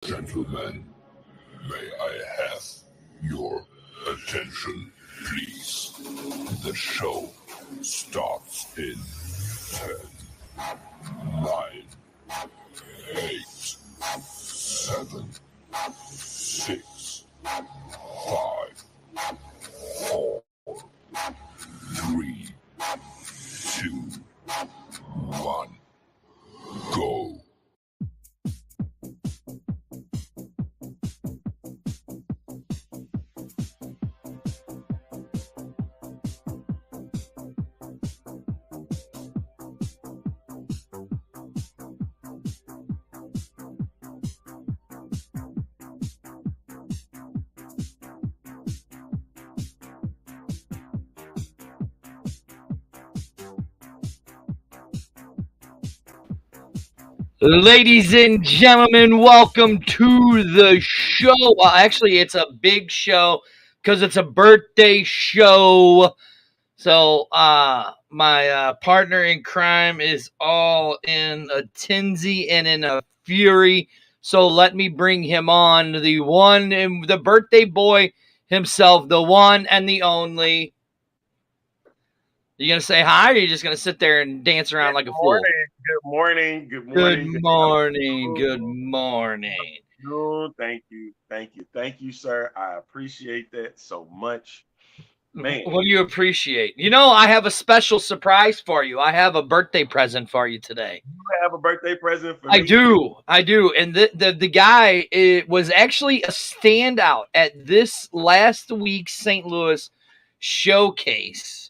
Gentlemen, may I have your attention, please? The show starts in 10, 9, 8, 7, 6, 5, 4, 3, 2, 1, go. Ladies and gentlemen, welcome to the show. Well, actually, it's a big show because it's a birthday show. So, my partner in crime is all in a tinsy and in a fury. So, let me bring him on, the one and the birthday boy himself, the one and the only. You gonna say hi, or you just gonna sit there and dance around like a fool? Good morning. Good Good morning. Good morning. Good afternoon. morning. Thank you. Thank you. Thank you, sir. I appreciate that so much. Man, What do you appreciate? You know, I have a special surprise for you. I have a birthday present for you today. you have a birthday present for I me? do. I do. And the guy, it was actually a standout at this last week's St. Louis showcase.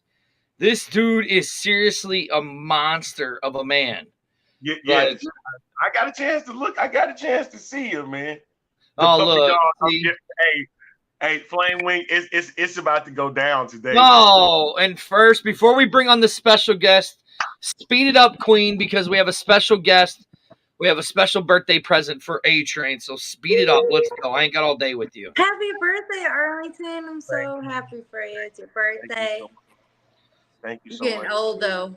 This dude is seriously a monster of a man. Like, Yes. I got a chance to look. I got a chance to see you, man. The oh, puppy look. dog. See? Hey, Flame Wing, it's about to go down today, man. No. And first, before we bring on the special guest, speed it up, Queen, because we have a special guest. We have a special birthday present for A Train, so speed it up. Let's go. I ain't got all day with you. Happy birthday, Arlington. I'm so happy for you. It's your birthday. Thank you You're so getting much. old, though.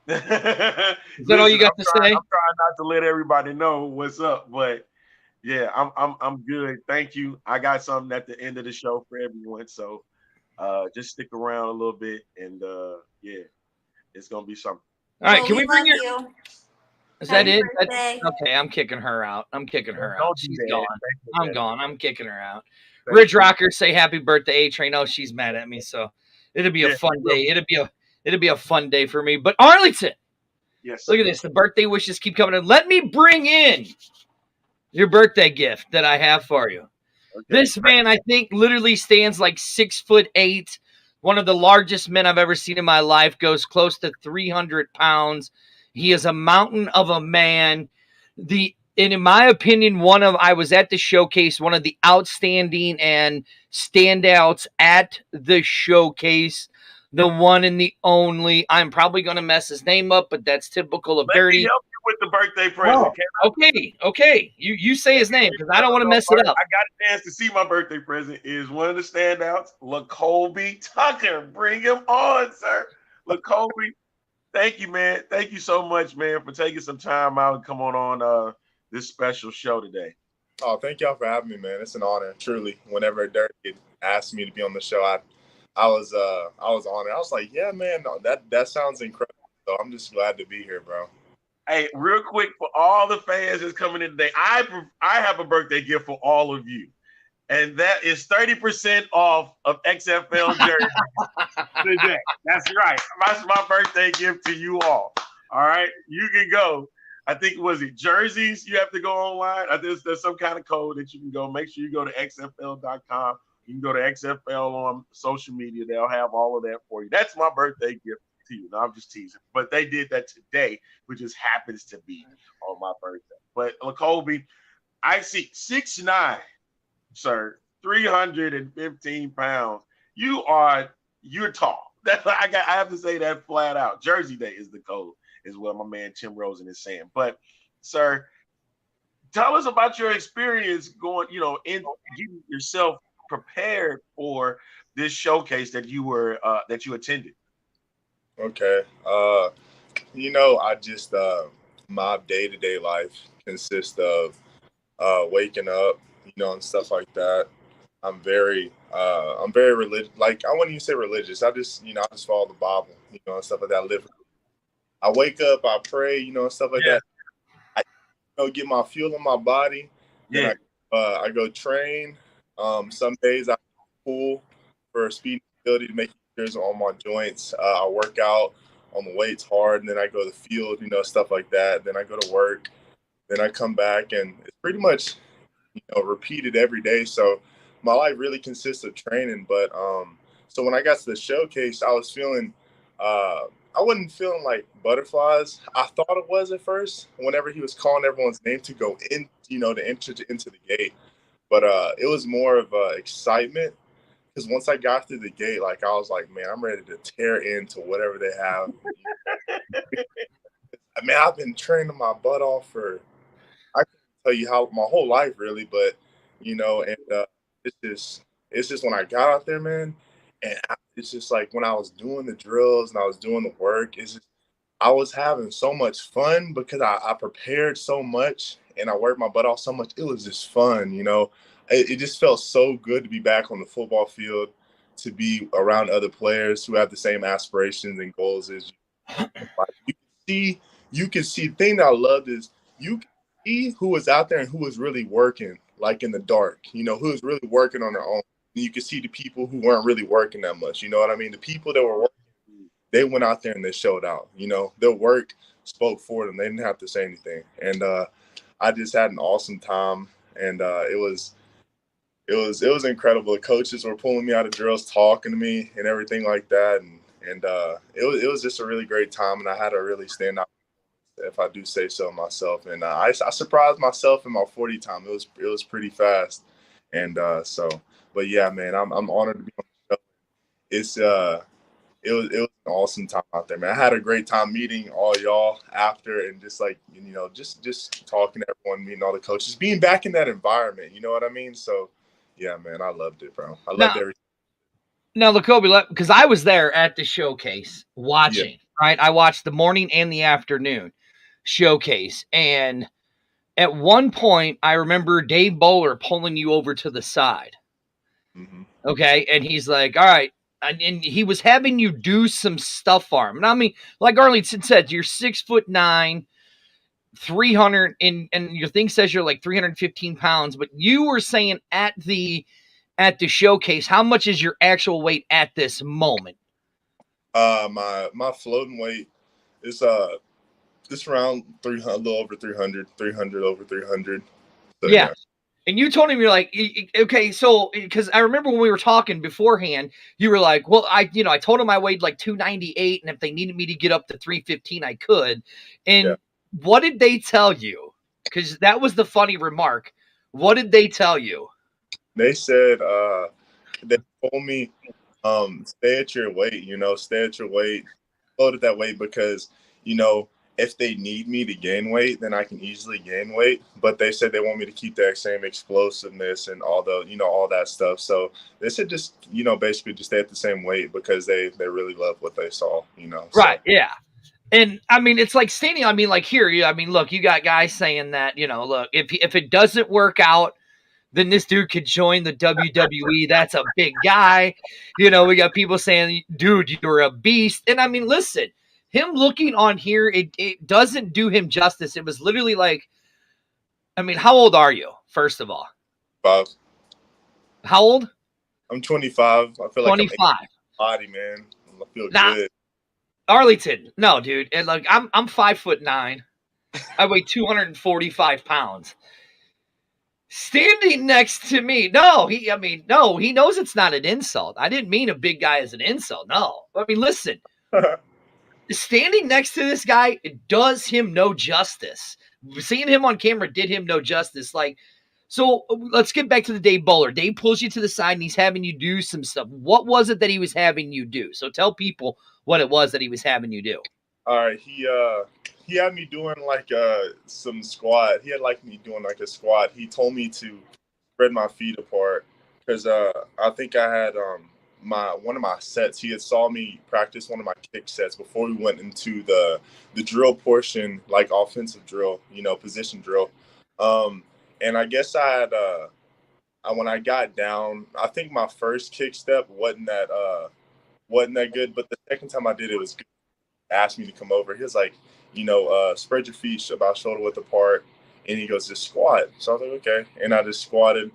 Is that all you Listen, got to say? I'm trying not to let everybody know what's up, but yeah, I'm good. Thank you. I got something at the end of the show for everyone, so just stick around a little bit, and yeah, it's gonna be something. All right, Well, can we we bring love your? you. Is that Happy it? birthday. Okay, I'm kicking her out. I'm kicking her out. Don't do She's that. gone. Thank you, I'm man. gone. I'm kicking her out. Thank Ridge you. Rocker, say happy birthday, A Train. Oh, she's mad at me, so it'll be a Yeah, fun day. It'll be a fun day for me. But Arlington, yes, look sir. at this. The birthday wishes keep coming in. Let me bring in your birthday gift that I have for you. Okay. This man, I think, literally stands like 6'8". One of the largest men I've ever seen in my life. Goes close to 300 pounds. He is a mountain of a man. And in my opinion, I was at the showcase, one of the outstanding and standouts at the showcase. The one and the only. I'm probably going to mess his name up, but that's typical of Let me Dirty. help you with the birthday present. Okay. You say his name because I don't want to mess it up. I got a chance to see my birthday present. Is one of the standouts, LaColby Tucker. Bring him on, sir. LaColby, thank you, man. Thank you so much, man, for taking some time out and come on this special show today. Oh, thank y'all for having me, man. It's an honor, truly. Whenever Dirk asked me to be on the show, I was honored. I was like, yeah, man, no, that sounds incredible. So I'm just glad to be here, bro. Hey, real quick for all the fans that's coming in today, I have a birthday gift for all of you, and that is 30% off of XFL jerseys today. That's right. That's my birthday gift to you all. All right, you can go. I think was it jerseys. You have to go online. There's some kind of code that you can go. Make sure you go to xfl.com. You can go to XFL on social media. They'll have all of that for you. That's my birthday gift to you. No, I'm just teasing. But they did that today, which just happens to be on my birthday. But LaColby, I see 6'9", sir, 315 pounds. You're tall. I have to say that flat out. Jersey Day is the code, is what my man Tim Rosen is saying. But, sir, tell us about your experience going, in getting yourself prepared for this showcase that you attended. Okay. I just my day-to-day life consists of waking up, and stuff like that. I'm very religious. Like, I wouldn't even say religious. I just, I just follow the Bible, and stuff like that. I wake up, I pray, and stuff like that. I, get my fuel in my body. Then I go train. Some days I pull for speed and ability to make sure on my joints. I work out on the weights hard, and then I go to the field, stuff like that. Then I go to work. Then I come back, and it's pretty much, repeated every day. So my life really consists of training. But so when I got to the showcase, I was feeling, I wasn't feeling like butterflies. I thought it was at first, whenever he was calling everyone's name to go in, to enter into the gate. But it was more of excitement, because once I got through the gate, like, I was like, man, I'm ready to tear into whatever they have. I mean, I've been training my butt off for, I can't tell you how, my whole life really, but and it's just when I got out there, man, and it's just like when I was doing the drills and I was doing the work, I was having so much fun because I prepared so much and I worked my butt off so much. It was just fun, It just felt so good to be back on the football field, to be around other players who have the same aspirations and goals as you. Like, you can see. The thing that I loved is you can see who was out there and who was really working, like in the dark. Who was really working on their own. And you can see the people who weren't really working that much. You know what I mean? The people that were working, they went out there and they showed out. Their work spoke for them. They didn't have to say anything. And I just had an awesome time, and it was incredible. The coaches were pulling me out of drills, talking to me and everything like that. And it was just a really great time, and I had a really stand out, if I do say so myself. And I surprised myself in my 40 time. It was pretty fast. And but yeah, man, I'm honored to be on the show. It was an awesome time out there, man. I had a great time meeting all y'all after, and just like, just talking to everyone, meeting all the coaches, being back in that environment. You know what I mean? So yeah, man, I loved it, bro. I loved everything. Now, Lacobe, because I was there at the showcase watching, right? I watched the morning and the afternoon showcase. And at one point, I remember Dave Bowler pulling you over to the side. Mm-hmm. Okay. And he's like, all right. And he was having you do some stuff for him. And I mean, like Arlington said, you're 6'9", 300, and your thing says you're like 315 pounds, but you were saying at the showcase, how much is your actual weight at this moment? My floating weight is it's around 300, a little over 300 over 300. So, yeah. And you told him, you're like, okay, so, because I remember when we were talking beforehand, you were like, well, I told him I weighed like 298, and if they needed me to get up to 315, I could. And what did they tell you? Because that was the funny remark. What did they tell you? They said, they told me, stay at your weight, stay at your weight, float at that weight, because, if they need me to gain weight, then I can easily gain weight. But they said they want me to keep that same explosiveness and all all that stuff. So they said just, basically just stay at the same weight, because they really love what they saw, So. Right, yeah. And I mean, it's like standing, I mean, like here, look, you got guys saying that, look, if it doesn't work out, then this dude could join the WWE. That's a big guy. We got people saying, dude, you're a beast. And I mean, listen, him looking on here, it doesn't do him justice. It was literally like, I mean, how old are you, first of all? 5. How old? I'm 25. I feel 25. Like I'm body, man. I feel good. Arlington, no, dude. And like, I'm 5'9". I weigh 245 pounds. Standing next to me, he knows it's not an insult. I didn't mean a big guy as an insult. No. I mean, listen, standing next to this guy, it does him no justice. Seeing him on camera did him no justice. Like, so let's get back to the Dave Bowler. Dave pulls you to the side and he's having you do some stuff. What was it that he was having you do? So tell people what it was that he was having you do. All right, he had me doing like some squat. He had like me doing like a squat. He told me to spread my feet apart, because I think I had one of my sets. He had saw me practice one of my kick sets before we went into the drill portion, like offensive drill, position drill. And I guess I had when I got down, I think my first kick step wasn't that good, but the second time I did it was good. He asked me to come over. He was like, spread your feet about shoulder width apart, and he goes, just squat. So I was like, okay, and I just squatted,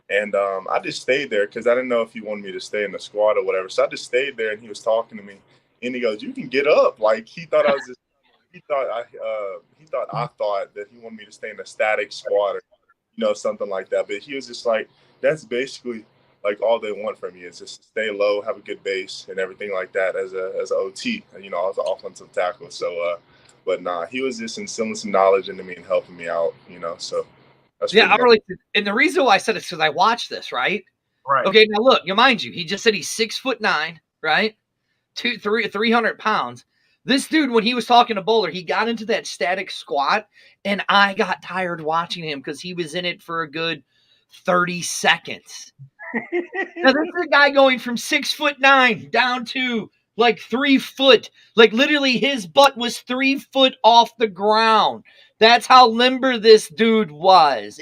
and I just stayed there because I didn't know if he wanted me to stay in the squat or whatever. So I just stayed there, and he was talking to me, and he goes, you can get up. Like he thought I was just. I thought that he wanted me to stay in a static squat or something like that. But he was just like, that's basically like all they want from you is just stay low, have a good base and everything like that as a OT, as an offensive tackle. So but nah, he was just instilling some knowledge into me and helping me out, so that's and the reason why I said it is because I watched this, right? Right. Okay, now look, mind you, he just said he's 6'9", right? 300 pounds. This dude, when he was talking to Bowler, he got into that static squat, and I got tired watching him because he was in it for a good 30 seconds. Now, this is a guy going from 6'9" down to like 3 foot. Like, literally, his butt was 3 foot off the ground. That's how limber this dude was.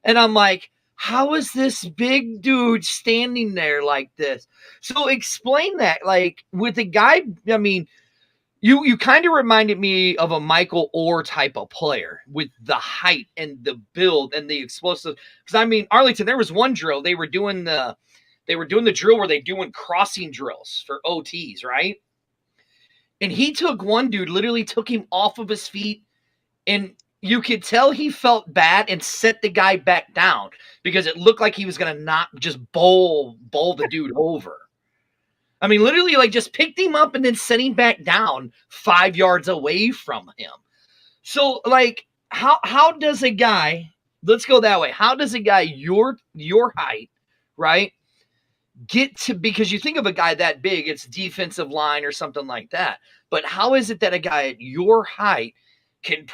And I'm like, how is this big dude standing there like this? So explain that. Like, with a guy, I mean, you kind of reminded me of a Michael Orr type of player with the height and the build and the explosive. Because I mean, Arlington, there was one drill they were doing the drill where they doing crossing drills for OTs, right? And he took one dude, literally took him off of his feet, and you could tell he felt bad and set the guy back down because it looked like he was gonna just bowl the dude over. I mean, literally, like, just picked him up and then set him back down 5 yards away from him. So, like, how does a guy, let's go that way, how does a guy your height, right, get to, because you think of a guy that big, it's defensive line or something like that. But how is it that a guy at your height can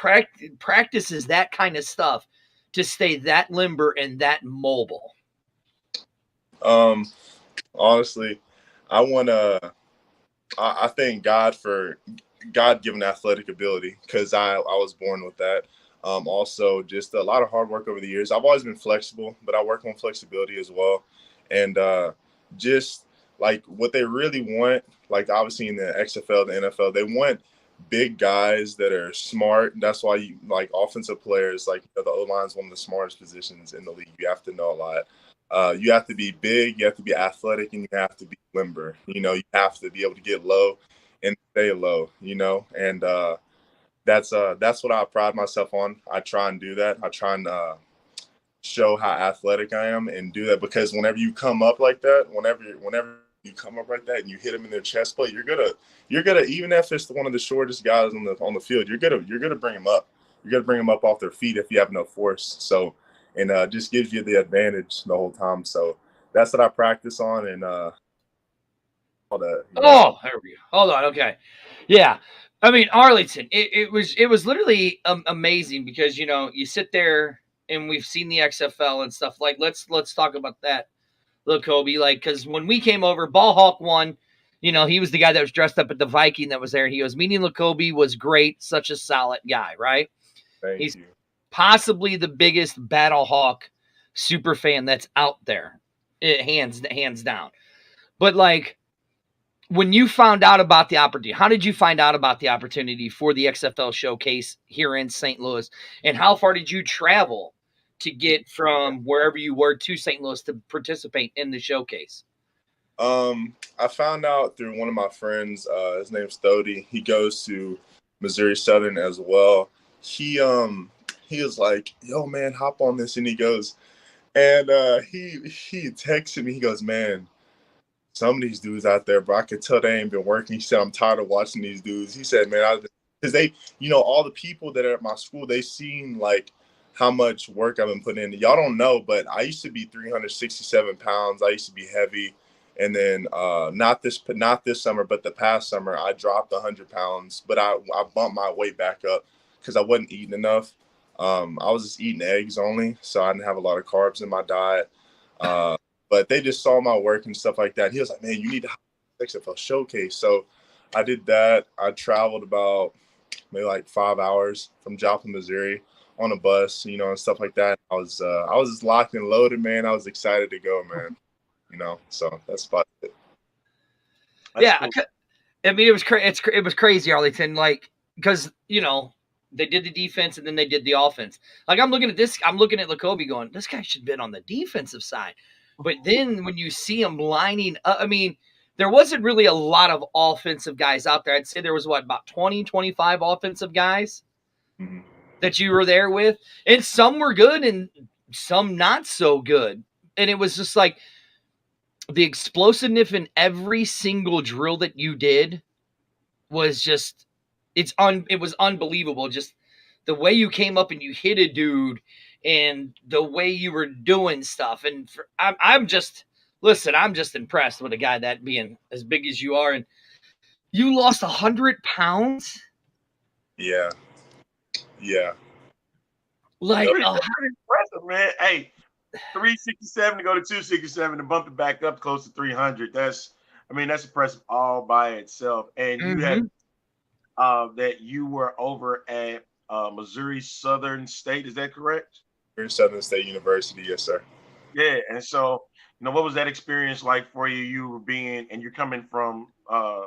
practices that kind of stuff to stay that limber and that mobile? Honestly, I thank God for God-given athletic ability because I was born with that. Also, just a lot of hard work over the years. I've always been flexible, but I work on flexibility as well. And just like what they really want, like obviously in the XFL, the NFL, they want big guys that are smart. That's why you like offensive players, like the O-line is one of the smartest positions in the league. You have to know a lot. You have to be big, you have to be athletic, and you have to be limber. You have to be able to get low and stay low, and that's what I pride myself on. I try and do that. I try and show how athletic I am and do that because whenever you come up like that, whenever you come up like that and you hit them in their chest plate, you're gonna even if it's one of the shortest guys on the field, you're gonna bring them up. You're gonna bring them up off their feet if you have no force. So. And just gives you the advantage the whole time. So that's what I practice on, and all that. Oh, there we go. Hold on, okay, yeah. I mean, Arlington, it was literally amazing because you sit there and we've seen the XFL and stuff. Like let's talk about that, Kobe. Like because when we came over, Ball Hawk won. He was the guy that was dressed up at the Viking that was there. He was meeting Kobe was great, such a solid guy, right? Thank you. Possibly the biggest Battle Hawk super fan that's out there, hands down. But like, when you found out about the opportunity, how did you find out about the opportunity for the XFL showcase here in St. Louis? And how far did you travel to get from wherever you were to St. Louis to participate in the showcase? I found out through one of my friends. His name's Thody. He goes to Missouri Southern as well. He was like, yo, man, hop on this. And he goes, and he texted me. He goes, man, some of these dudes out there, bro, I could tell they ain't been working. He said, I'm tired of watching these dudes. He said, man, because they, all the people that are at my school, they seen like how much work I've been putting in. Y'all don't know, but I used to be 367 pounds. I used to be heavy. And then not this summer, but the past summer, I dropped 100 pounds. But I bumped my weight back up because I wasn't eating enough. I was just eating eggs only, so I didn't have a lot of carbs in my diet. But they just saw my work and stuff like that. He was like, man, you need to XFL showcase. So I did that. I traveled about maybe like 5 hours from Joplin, Missouri, on a bus, and stuff like that. I was just locked and loaded, man. I was excited to go, man. So that's about it. That's cool. I mean, it was it was crazy, Arlington, like, because they did the defense and then they did the offense. Like, I'm looking at Lacobe going, this guy should have been on the defensive side. But then when you see him lining up, I mean, there wasn't really a lot of offensive guys out there. I'd say there was about 20, 25 offensive guys that you were there with. And some were good and some not so good. And it was just like the explosiveness in every single drill that you did was just, it was unbelievable. Just the way you came up and you hit a dude and the way you were doing stuff. And I'm just impressed with a guy that being as big as you are. And you lost 100 pounds. Yeah. Like, that's impressive, man. Hey, 367 to go to 267 and bump it back up close to 300. That's impressive all by itself. And you had that you were over at Missouri Southern State. Is that correct? Missouri Southern State University, yes, sir. Yeah, and so what was that experience like for you? You're coming from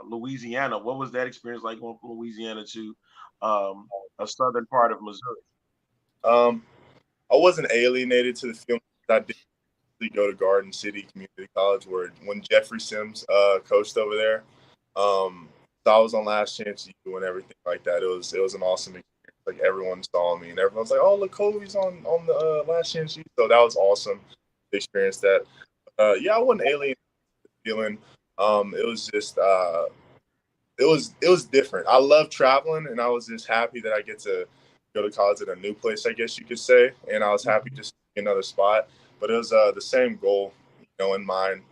Louisiana. What was that experience like going from Louisiana to a southern part of Missouri? I wasn't alienated to the film. I did go to Garden City Community College when Jeffrey Sims coached over there. So I was on Last Chance U and everything like that. It was an awesome experience. Like, everyone saw me and everyone's like, "Oh, look, Kobe's on the Last Chance U." So that was awesome to experience that. I wasn't alienated to the feeling. It was just it was different. I love traveling, and I was just happy that I get to go to college at a new place, I guess you could say. And I was happy just to see another spot. But it was the same goal, in mind,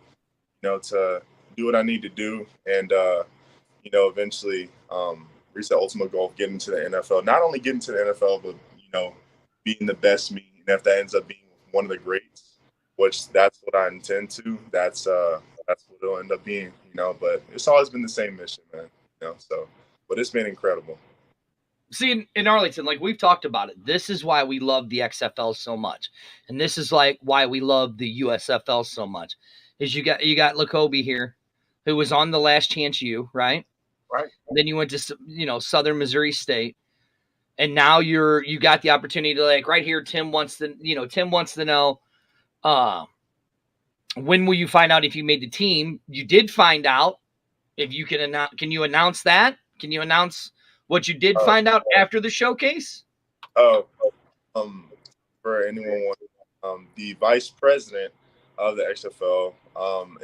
to do what I need to do and, eventually reach the ultimate goal of getting to the NFL. Not only getting to the NFL, but, being the best me. And if that ends up being one of the greats, which that's what I intend to, that's what it'll end up being, But it's always been the same mission, man, but it's been incredible. See, in Arlington, like we've talked about it, this is why we love the XFL so much. And this is like why we love the USFL so much. Is you got Lacobe here, who was on the Last Chance U, right? Right. And then you went to, Southern Missouri State. And now you got the opportunity to, like, right here, Tim wants to know, when will you find out if you made the team? You did find out. If you can you announce that? Can you announce what you did find out after the showcase? For anyone, the vice president of the XFL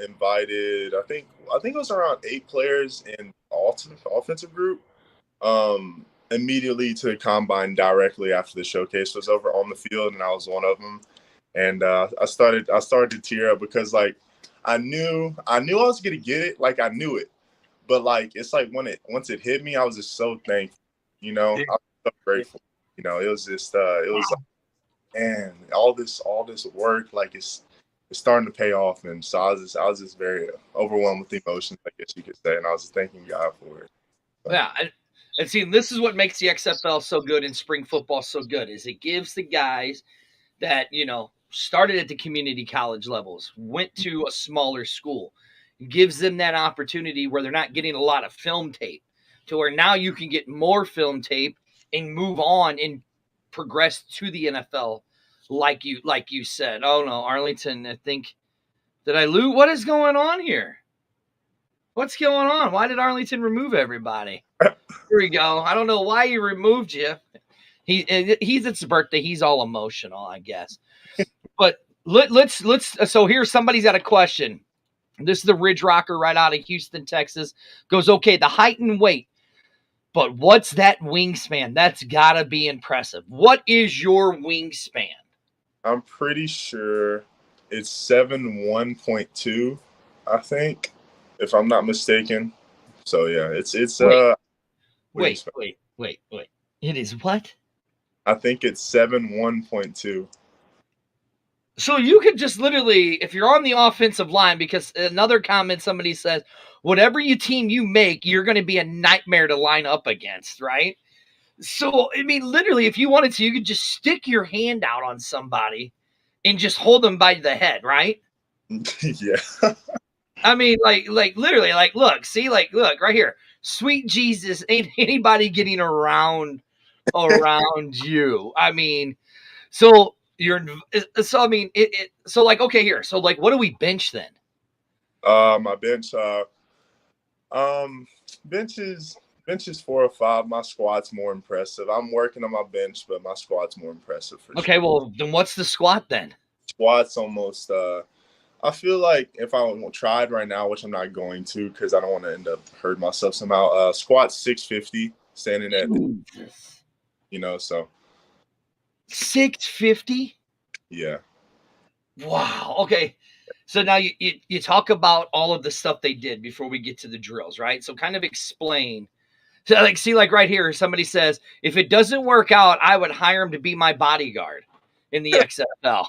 invited, I think it was around 8 players in the offensive group, immediately to the combine directly after the showcase was over on the field, and I was one of them. And I started to tear up because, like, I knew I was gonna get it, like I knew it. But, like, it's like once it hit me, I was just so thankful, I was so grateful. It was just it was like, man, all this work, like, it's starting to pay off. And so I was just very overwhelmed with emotions, I guess you could say, and I was just thanking God for it. So. Yeah, and see, this is what makes the XFL so good and spring football so good, is it gives the guys that started at the community college levels, went to a smaller school, gives them that opportunity where they're not getting a lot of film tape, to where now you can get more film tape and move on and progress to the NFL, like you said. Oh no, Arlington, I think, did I lose? What is going on here? What's going on? Why did Arlington remove everybody? Here we go. I don't know why he removed you. He's it's his birthday. He's all emotional, I guess. But let's. So here, somebody's got a question. This is the Ridge Rocker right out of Houston, Texas. Goes, okay, the height and weight, but what's that wingspan? That's got to be impressive. What is your wingspan? I'm pretty sure it's 7'1.2", I think, if I'm not mistaken. So yeah, it's wait. It is what? I think it's 7'1.2". So you could just literally, if you're on the offensive line, because another comment somebody says, whatever team you make, you're going to be a nightmare to line up against, right? So, I mean, literally, if you wanted to, you could just stick your hand out on somebody and just hold them by the head, right? Yeah. I mean, like literally, like, look, see, like, look right here. Sweet Jesus, ain't anybody getting around you. I mean, so you're so I mean so like okay here. So like what do we bench then? My bench, um, bench is bench is 4 or 5. My squat's more impressive. I'm working on my bench, but my squat's more impressive for Okay, sure. well then what's the squat then? Squat's almost. I feel like if I tried right now, which I'm not going to, because I don't want to end up hurting myself somehow. Squat 650, standing at, Jesus. So 650? yeah. Wow. Okay. So now you talk about all of the stuff they did before we get to the drills, right? So kind of explain. So like see like right here somebody says if it doesn't work out, I would hire him to be my bodyguard in the XFL.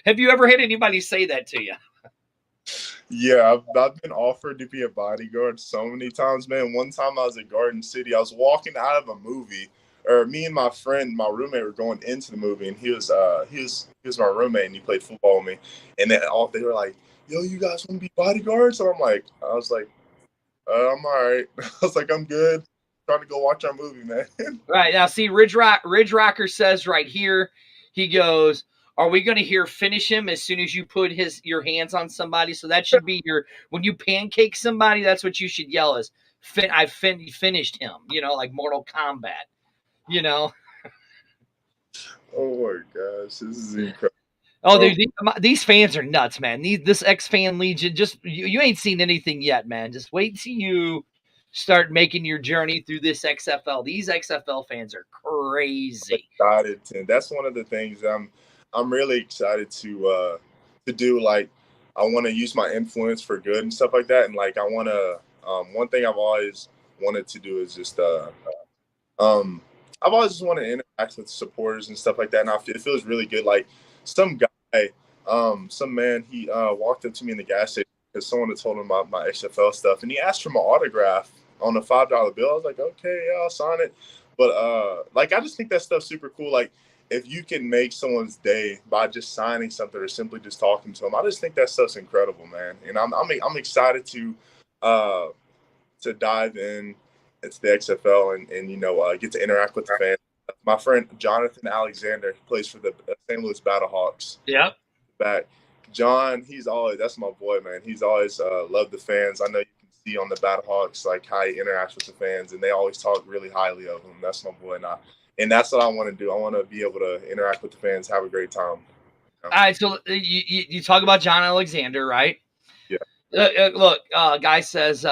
Have you ever had anybody say that to you? Yeah, I've been offered to be a bodyguard so many times, man. One time I was at Garden City. I was walking out of a movie, or me and my friend, my roommate, were going into the movie, and he was my roommate, and he played football with me. And they were like, "Yo, you guys want to be bodyguards?" So I was like, I'm all right. I was like, I'm good. Trying to go watch our movie, man. Right now, see, Ridge Rocker says right here, he goes, "Are we going to hear finish him as soon as you put your hands on somebody?" So that should be when you pancake somebody, that's what you should yell as, "I finished him," like Mortal Kombat, you know. Oh my gosh, this is incredible. Oh, dude, these fans are nuts, man. This X-Fan Legion, just you ain't seen anything yet, man. Just wait till you start making your journey through this XFL. These XFL fans are crazy. Excited, and that's one of the things I'm really excited to do. Like, I want to use my influence for good and stuff like that. And like, I want to. One thing I've always wanted to do is just I've always just wanted to interact with supporters and stuff like that. And it feels really good. Like some guy, some man, he walked up to me in the gas station because someone had told him about my XFL stuff, and he asked for my autograph on a $5 bill. I was like, okay, yeah, I'll sign it. But like, I just think that stuff's super cool. Like, if you can make someone's day by just signing something or simply just talking to them, I just think that stuff's incredible, man. And I'm excited to dive in. It's the XFL and get to interact with the fans. My friend Jonathan Alexander plays for the St. Louis Battlehawks. Yep. Back, John, that's my boy, man. He's always loved the fans. I know you can see on the Battlehawks like how he interacts with the fans, and they always talk really highly of him. That's my boy, and that's what I want to do. I want to be able to interact with the fans, have a great time. All right, so you talk about John Alexander, right? Yeah. Look, guy says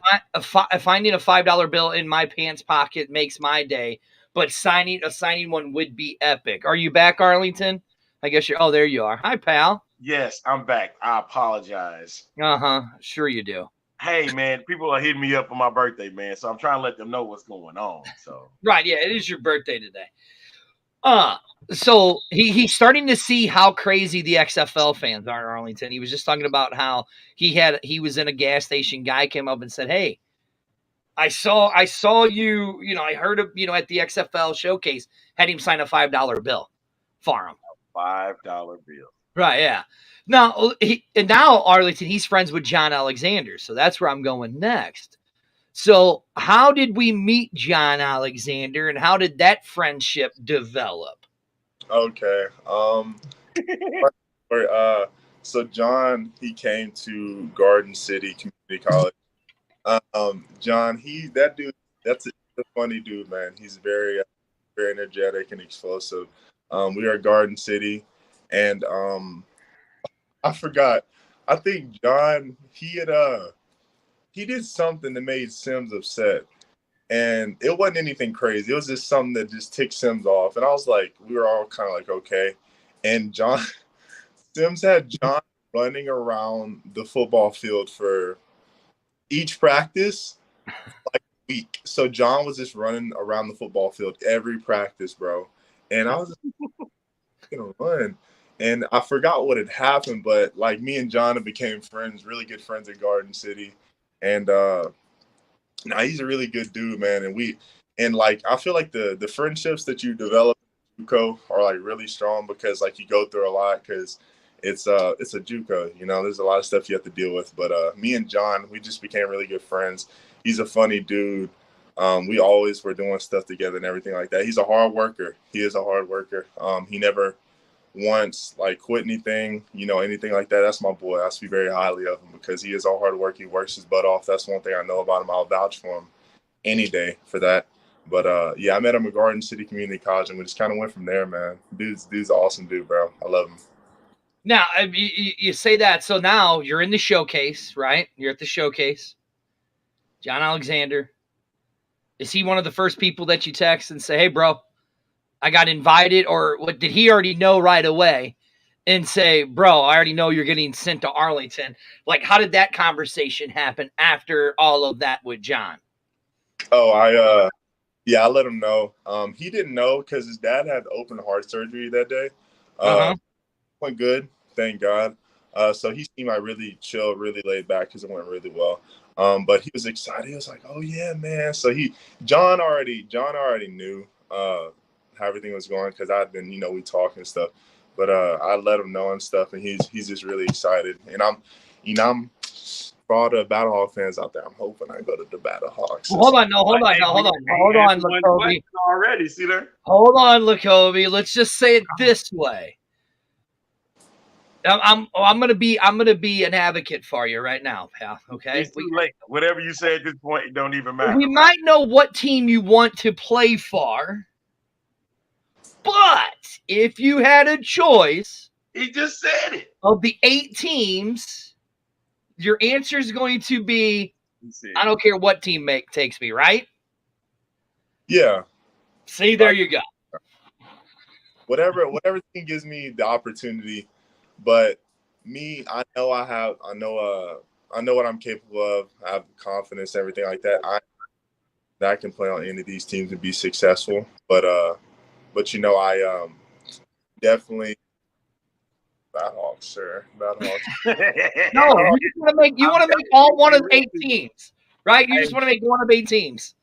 finding a $5 bill in my pants pocket makes my day, but signing one would be epic. Are you back, Arlington? I guess you're. Oh, there you are. Hi, pal. Yes, I'm back. I apologize. Sure you do. Hey, man, people are hitting me up for my birthday, man. So I'm trying to let them know what's going on. So right, yeah, it is your birthday today. So he's starting to see how crazy the XFL fans are in Arlington. He was just talking about how he was in a gas station. Guy came up and said, "Hey, I saw you. I heard of at the XFL showcase. Had him sign a $5 bill for him. $5 bill. Right? Yeah. Now Arlington, he's friends with John Alexander, so that's where I'm going next. So how did we meet John Alexander, and how did that friendship develop? Okay. So John, he came to Garden City Community College. John, that's a funny dude, man. He's very, very energetic and explosive. We are at Garden City, and I forgot. I think John, he did something that made Sims upset. And it wasn't anything crazy. It was just something that just ticked Sims off. And I was like, we were all kind of like, okay. And Sims had John running around the football field for each practice, like a week. So John was just running around the football field every practice, bro. And I was just going to run. And I forgot what had happened, but like me and John became friends, really good friends at Garden City. And, he's a really good dude, man. And And like I feel like the friendships that you develop in JUCO are like really strong because like you go through a lot because it's a JUCO, you know, there's a lot of stuff you have to deal with. But me and John, we just became really good friends. He's a funny dude. We always were doing stuff together and everything like that. He's a hard worker. He is a hard worker. He never once like quit anything, you know, anything like that. That's my boy. I speak very highly of him because he is all hard work. He works his butt off. That's one thing I know about him. I'll vouch for him any day for that. But yeah, I met him at Garden City Community College, and we just kind of went from there, man. Dude's an awesome dude, bro. I love him. Now, you say that, so now you're in the showcase, right? You're at the showcase. John Alexander. Is he one of the first people that you text and say, hey, bro, I got invited? Or what, did he already know right away and say, bro, I already know you're getting sent to Arlington? Like, how did that conversation happen after all of that with John? Oh, yeah, I let him know. He didn't know because his dad had open heart surgery that day. Went good, thank God. So he seemed like really chill, really laid back because it went really well. But he was excited. He was like, "Oh yeah, man!" So John already knew how everything was going because I'd been, you know, we talk and stuff. But I let him know and stuff, and he's just really excited. And I'm for all the Battlehawk fans out there, I'm hoping I go to the Battlehawks. Well, hold on, Lakobe. Already, see there? Hold on, Lakobe. Let's just say it this way. I'm gonna be an advocate for you right now, pal. Okay. It's too late. Whatever you say at this point, it don't even matter. We might know what team you want to play for, but if you had a choice, he just said it. Of the 8 teams, your answer is going to be, I don't care what team takes me, right? Yeah. See, there you go. Whatever team gives me the opportunity. But me, I know what I'm capable of. I have confidence, everything like that. I can play on any of these teams and be successful. But you know, I definitely Battlehawks, sir. Battlehawks. No, you want to make all one of 8 teams, right? You just want to make one of 8 teams.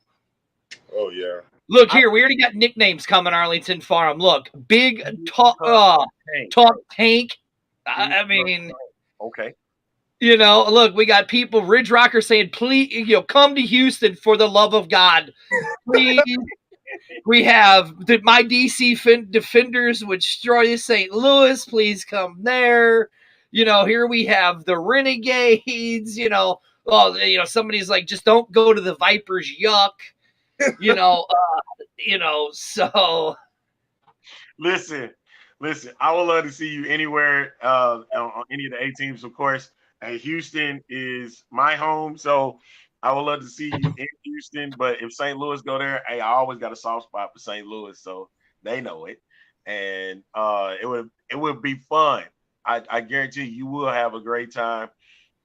Oh yeah. Look here, we already got nicknames coming, Arlington Farm. Look, Big Talk Tank. I mean, okay. You know, look, we got people, Ridge Rocker saying, please, you know, come to Houston for the love of God. Please. We have my DC Defenders, which destroy St. Louis. Please come there. You know, here we have the Renegades. You know, somebody's like, just don't go to the Vipers. Yuck. You know, so. Listen. I would love to see you anywhere on any of the 8 teams, of course. And Houston is my home, so I would love to see you in Houston. But if St. Louis go there, hey, I always got a soft spot for St. Louis, so they know it. And it would be fun. I guarantee you will have a great time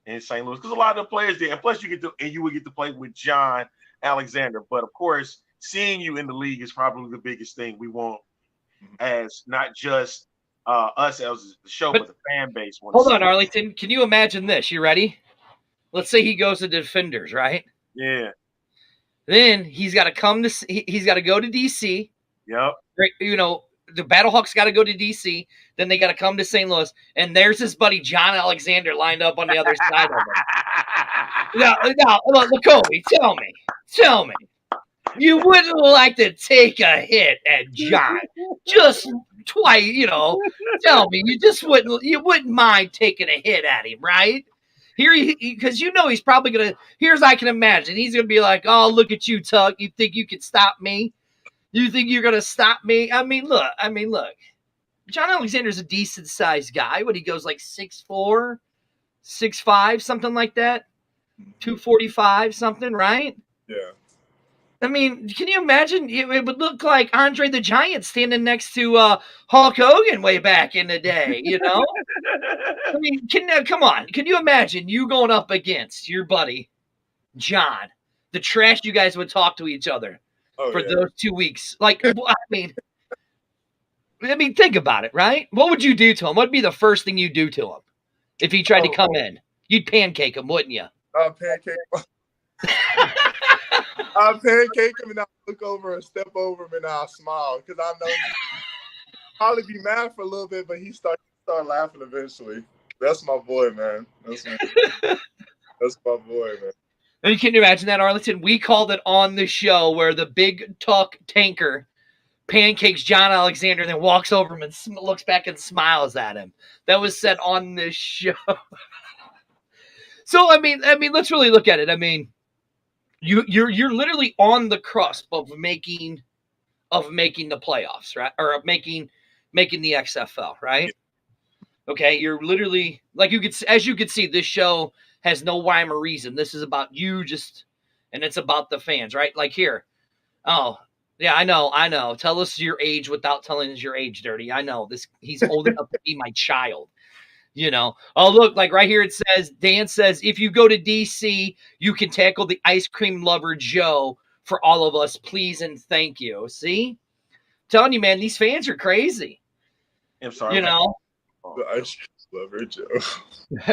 in St. Louis because a lot of the players there, and plus you would get to play with John Alexander. But of course, seeing you in the league is probably the biggest thing we want. As not just us as the show, but the fan base. Hold on, Arlington. Can you imagine this? You ready? Let's say he goes to Defenders, right? Yeah. Then he's got to he's got to go to DC. Yep. You know, the Battlehawks got to go to DC. Then they got to come to St. Louis. And there's his buddy John Alexander lined up on the other side of him. Now, look, Kobe, tell me. You wouldn't like to take a hit at John just twice, you know. Tell me, you wouldn't mind taking a hit at him, right? Here, because you know he's probably gonna. Here's I can imagine he's gonna be like, "Oh, look at you, Tuck. You think you can stop me? You think you're gonna stop me? I mean, look. John Alexander's a decent sized guy. What he goes like 6'4", 6'5", something like that, 245, something, right? Yeah. I mean, can you imagine? It would look like Andre the Giant standing next to Hulk Hogan way back in the day, you know? I mean, come on. Can you imagine you going up against your buddy, John, the trash you guys would talk to each other for those 2 weeks? Like, I mean, think about it, right? What would you do to him? What would be the first thing you'd do to him if he tried to come in? You'd pancake him, wouldn't you? Pancake. I pancake him and I look over and step over him and I smile because I know he'll probably be mad for a little bit, but he start laughing eventually. That's my boy, man. That's my boy, man. And can you imagine that, Arlington? We called it on the show where the big tuck tanker pancakes John Alexander and then walks over him and looks back and smiles at him. That was said on this show. So I mean, let's really look at it. I mean, you're literally on the cusp of making the playoffs, right? Or of making the XFL, right? Okay, you're literally like as you could see, this show has no rhyme or reason. This is about you and it's about the fans, right? Like here. Oh, yeah, I know. Tell us your age without telling us your age, Dirty. I know this. He's old enough to be my child. You know. Oh, look, like right here it says, Dan says, if you go to DC, you can tackle the ice cream lover Joe for all of us, please and thank you. See? I'm telling you, man, these fans are crazy. I'm sorry. You know? The ice cream lover Joe.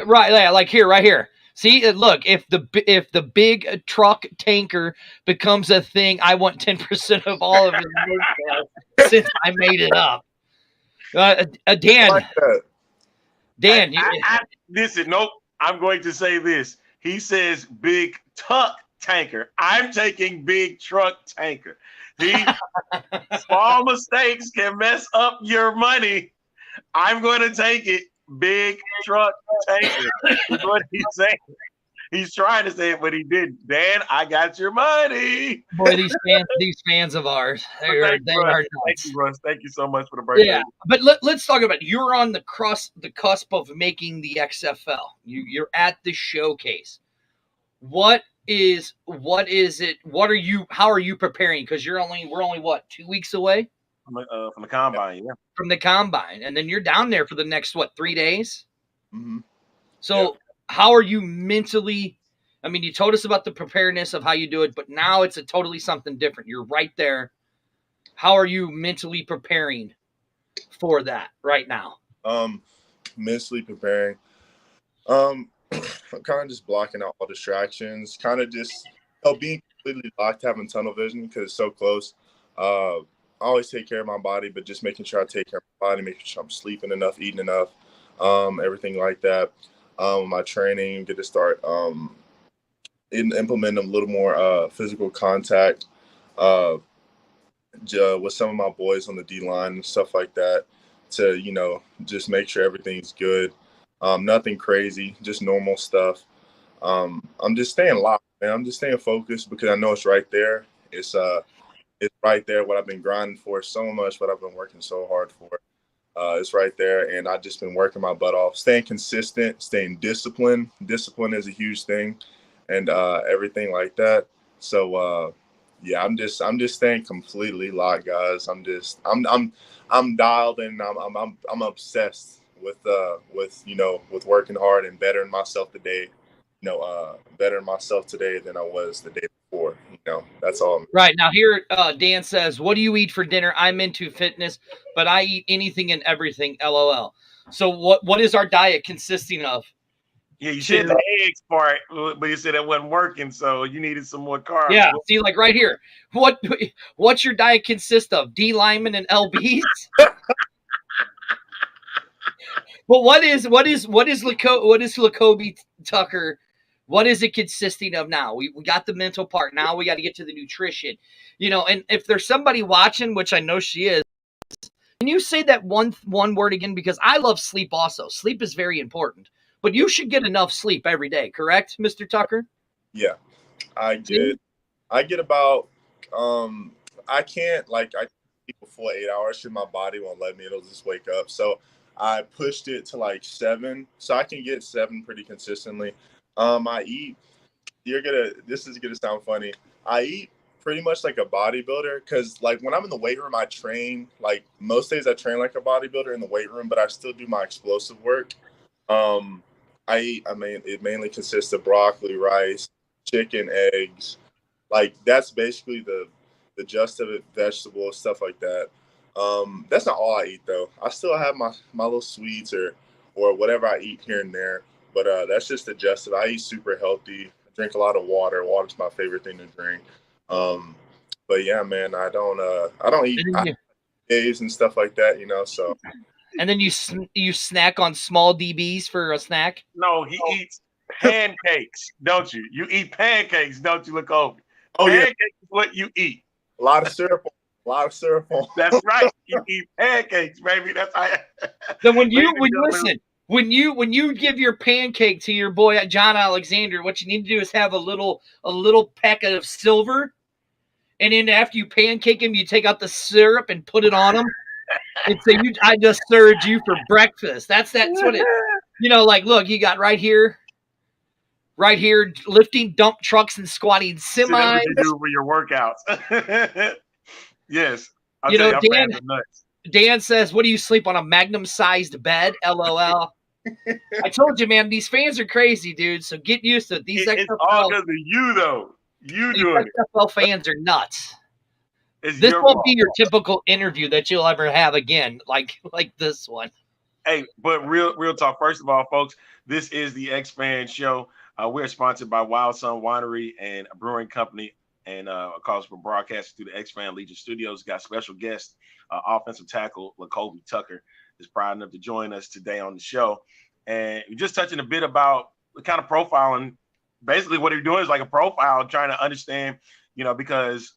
Right, yeah, like here, right here. See, look, if the big truck tanker becomes a thing, I want 10% of all of it since I made it up. Dan, Like that. Dan, listen, nope. I'm going to say this. He says big tuck tanker. I'm taking big truck tanker. Small mistakes can mess up your money. I'm going to take it. Big truck tanker is what he's saying. He's trying to say it, but he didn't. Dan, I got your money. Boy, these fans of ours, they are nuts. Thank you, Russ. Thank you so much for the birthday. Yeah, but let's talk about it. You're on the cusp of making the XFL. You're at the showcase. What is it? How are you preparing? Because we're only what, 2 weeks away from the combine, yeah. From the combine, and then you're down there for the next 3 days. Mm-hmm. So how are you mentally? I mean, you told us about the preparedness of how you do it, but now it's a totally something different. You're right there. How are you mentally preparing for that right now? Mentally preparing. I'm kind of just blocking out all distractions. Kind of just being completely locked, having tunnel vision because it's so close. I always take care of my body, but just making sure I take care of my body, making sure I'm sleeping enough, eating enough, everything like that. My training, get to start implementing a little more physical contact with some of my boys on the D-line and stuff like that to, just make sure everything's good. Nothing crazy, just normal stuff. I'm just staying locked, man. I'm just staying focused because I know it's right there. It's right there, what I've been grinding for so much, what I've been working so hard for. It's right there, and I've just been working my butt off, staying consistent, staying disciplined. Discipline is a huge thing, and everything like that. So, I'm just staying completely locked, guys. I'm dialed in. I'm obsessed with working hard and bettering myself today. Bettering myself today than I was the day before. That's all. Right now, here Dan says, "What do you eat for dinner?" I'm into fitness, but I eat anything and everything. LOL. So what is our diet consisting of? Yeah, you said the eggs part, but you said it wasn't working, so you needed some more carbs. Yeah, see, like right here, what's your diet consist of? D linemen and LBs. But what is Lacobe Tucker? What is it consisting of now? We got the mental part. Now we got to get to the nutrition. And if there's somebody watching, which I know she is, can you say that one word again? Because I love sleep also. Sleep is very important. But you should get enough sleep every day, correct, Mr. Tucker? Yeah. I get about I can't sleep a full 8 hours because my body won't let me. It'll just wake up. So I pushed it to 7. So I can get 7 pretty consistently. I eat, this is gonna sound funny. I eat pretty much like a bodybuilder because when I'm in the weight room, I train, most days I train like a bodybuilder in the weight room, but I still do my explosive work. It mainly consists of broccoli, rice, chicken, eggs. That's basically the gist of it, vegetables, stuff like that. That's not all I eat though. I still have my little sweets or whatever I eat here and there. But that's just the gist of it. I eat super healthy. I drink a lot of water. Water's my favorite thing to drink. But yeah, man, I don't eat eggs and stuff like that, you know. So. And then you snack on small DBs for a snack. No, he eats pancakes, don't you? You eat pancakes, don't you, Lakobe? Oh pancakes is what you eat. A lot of syrup. A lot of syrup on. That's right. You eat pancakes, baby. That's how. So when you give your pancake to your boy John Alexander, what you need to do is have a little packet of silver, and then after you pancake him, you take out the syrup and put it on him, and say, "I just served you for breakfast." That's what it. You know, like, look, you got right here, lifting dump trucks and squatting semis. See, that's what you do for your workouts. Yes. Dan says, what do you sleep on, a Magnum-sized bed? LOL. I told you, man, these fans are crazy, dude, so get used to it. It's all because of you, though. You doing it. XFL fans are nuts. This won't be your typical interview that you'll ever have again, like this one. Hey, but real talk. First of all, folks, this is the X-Fan Show. We're sponsored by Wild Sun Winery and a brewing company. And of course, we're broadcasting through the X-Fan Legion Studios. Got special guest, offensive tackle Lakobe Tucker is proud enough to join us today on the show. And we're just touching a bit about the kind of profiling. Basically, what you're doing is like a profile, trying to understand, you know, because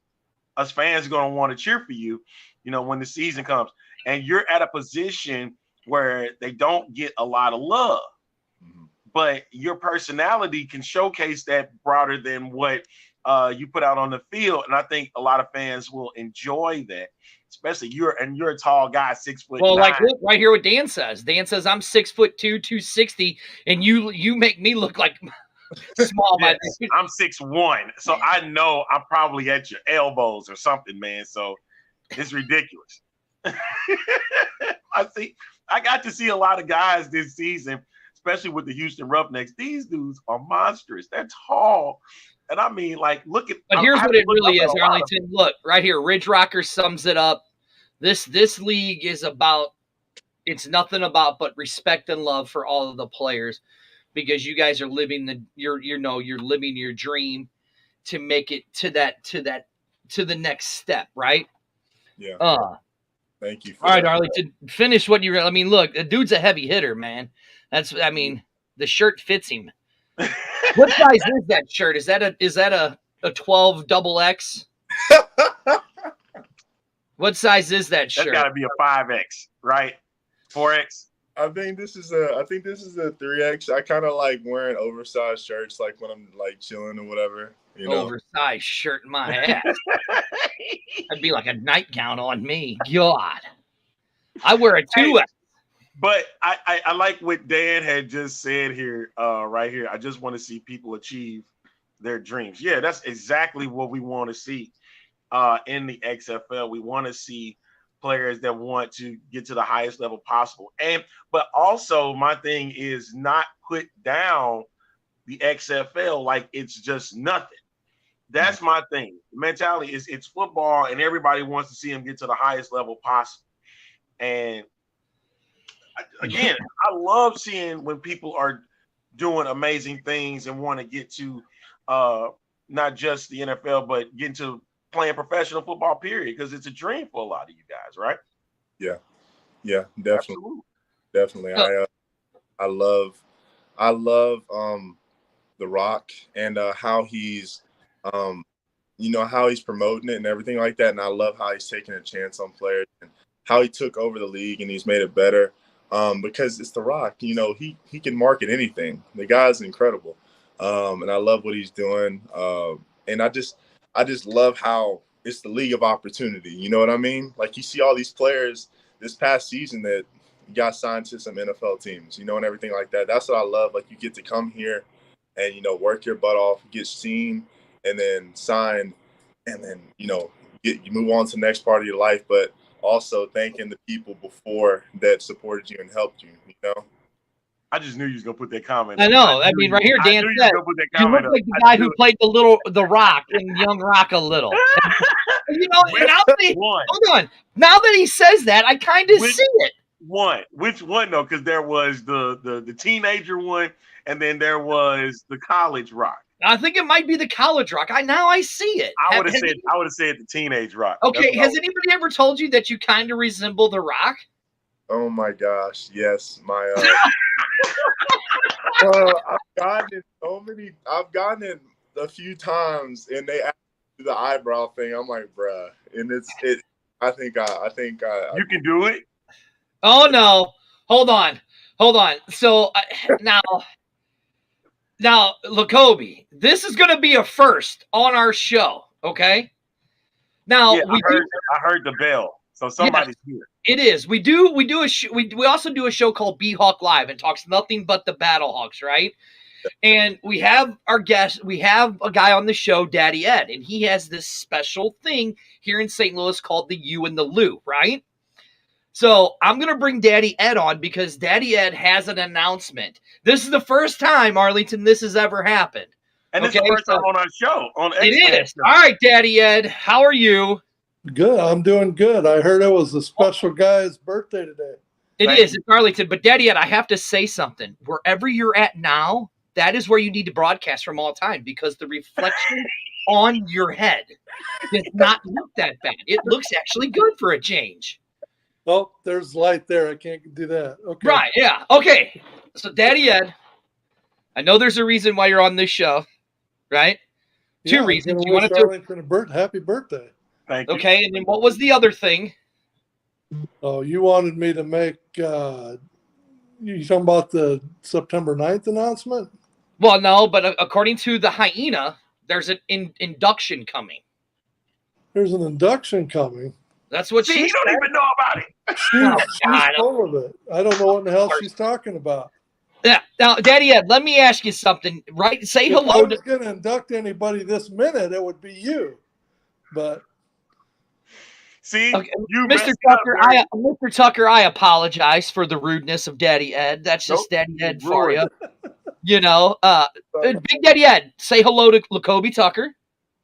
us fans are going to want to cheer for you, you know, when the season comes. And you're at a position where they don't get a lot of love. But your personality can showcase that broader than what you put out on the field, and I think a lot of fans will enjoy that. Especially you're a tall guy, 6 foot. Well, like look, right here, what Dan says. Dan says I'm 6'2", 260, and you make me look like small. Yes, I'm 6'1", so I know I'm probably at your elbows or something, man. So it's ridiculous. I got to see a lot of guys this season, especially with the Houston Roughnecks. These dudes are monstrous. They're tall. And I mean, like, look at. But here's what it really is, Arlington. Look, right here, Ridge Rocker sums it up. This league is about. It's nothing about but respect and love for all of the players, because you guys are living you're living your dream to make it to the next step, right? Yeah. Thank you. All right, Arlington, finish what you. I mean, look, the dude's a heavy hitter, man. The shirt fits him. What size is that shirt? Is that a 12 XXX? What size is that shirt? That's got to be a 5X, right? 4X. I think this is a 3X. I kind of like wearing oversized shirts, like when I'm like chilling or whatever. You know, oversized shirt in my ass. That'd be like a nightgown on me. God, I wear a 2X. But I like what Dan had just said here, right here. I just want to see people achieve their dreams. Yeah, that's exactly what we want to see in the XFL. We want to see players that want to get to the highest level possible. But also my thing is not put down the XFL like it's just nothing. That's my thing. The mentality is it's football and everybody wants to see them get to the highest level possible. And again, I love seeing when people are doing amazing things and want to get to not just the NFL, but get into playing professional football, period, because it's a dream for a lot of you guys, right? Yeah, definitely. Absolutely. Definitely. I love The Rock and how he's how he's promoting it and everything like that. And I love how he's taking a chance on players and how he took over the league and he's made it better. Because it's The Rock, he can market anything. The guy's incredible. And I love what he's doing. And I just love how it's the league of opportunity. You know what I mean? Like you see all these players this past season that got signed to some NFL teams, and everything like that. That's what I love. Like you get to come here and, work your butt off, get seen, and then sign, and then, you move on to the next part of your life. But also thanking the people before that supported you and helped you, I just knew you was gonna put that comment. I know. I mean, right here, Dan said, you look like the guy who played the Rock in Young Rock a little. Hold on. Now that he says that, I kind of see it. Which one though? Because there was the teenager one, and then there was the college Rock. I think it might be the college rock. I see it. I would have said the teenage rock. Okay, has anybody ever told you that you kind of resemble the Rock? Oh my gosh, yes, my. I've gotten it a few times, and they ask me the eyebrow thing. I'm like, bruh, and it. I think You can do it. Oh no! Hold on. So now, Lacobe, this is going to be a first on our show. Okay. Now Yeah, I heard the bell, so somebody's here. It is. We do we also do a show called B-Hawk Live and talks nothing but the Battlehawks, right? And we have our guest, we have a guy on the show, Daddy Ed, and he has this special thing here in St. Louis called the U and the Lou, right? So I'm going to bring Daddy Ed on because Daddy Ed has an announcement. This is the first time, Arlington, this has ever happened. And it's the first time on our show. It is. All right, Daddy Ed, how are you? Good. I'm doing good. I heard it was a special guy's birthday today. It is. It's Arlington. But Daddy Ed, I have to say something. Wherever you're at now, that is where you need to broadcast from all the time because the reflection on your head does not look that bad. It looks actually good for a change. Oh, there's light there. I can't do that. Okay. Right, yeah. Okay. So, Daddy Ed, I know there's a reason why you're on this show, right? Two reasons. You want to do happy birthday. Thank you. Okay, and then what was the other thing? Oh, you wanted me to make you talking about the September 9th announcement? Well, no, but according to the Hyena, there's an induction coming. There's an induction coming. That's what she don't even know about it. She's full of it. I don't know what in the hell she's talking about. Yeah. Now, Daddy Ed, let me ask you something. Right? Say hello. If I was going to induct anybody this minute, it would be you. But see, okay. Mr. Tucker, Mr. Tucker, I apologize for the rudeness of Daddy Ed. That's just Daddy Ed for you. You know, Big Daddy Ed, say hello to Lacobe Tucker.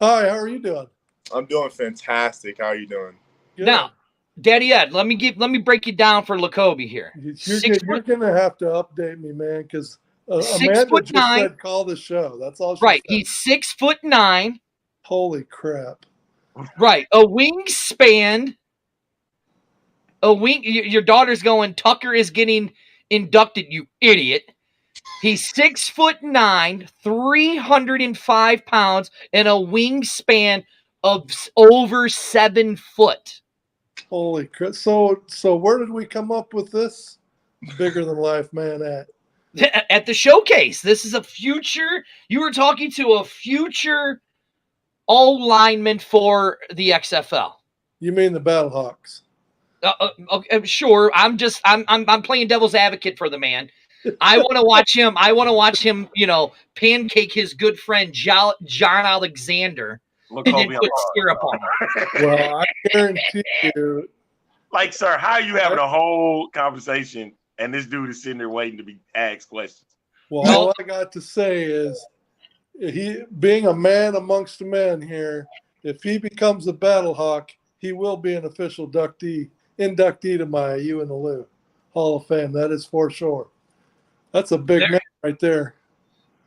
Hi, how are you doing? I'm doing fantastic. How are you doing? Good. Now, Daddy Ed, let me break you down for Lacobe here. You're gonna have to update me, man, because Amanda just said call the show. That's all she right. said. He's 6'9". Holy crap! Right, a wingspan. Your daughter's going. Tucker is getting inducted. You idiot. He's 6'9", 305 pounds, and a wingspan of over 7 foot. Holy crap! So where did we come up with this bigger than life man at? At the showcase. This is a future. You were talking to a future all lineman for the XFL. You mean the Battlehawks? Okay, sure. I'm playing devil's advocate for the man. I want to watch him. You know, pancake his good friend John Alexander. And then put syrup on it. Well, I guarantee you. Like, sir, how are you having a whole conversation and this dude is sitting there waiting to be asked questions? Well, all I got to say is, he being a man amongst men here, if he becomes a Battlehawk, he will be an official inductee to my U and the Lou Hall of Fame. That is for sure. That's a big man right there.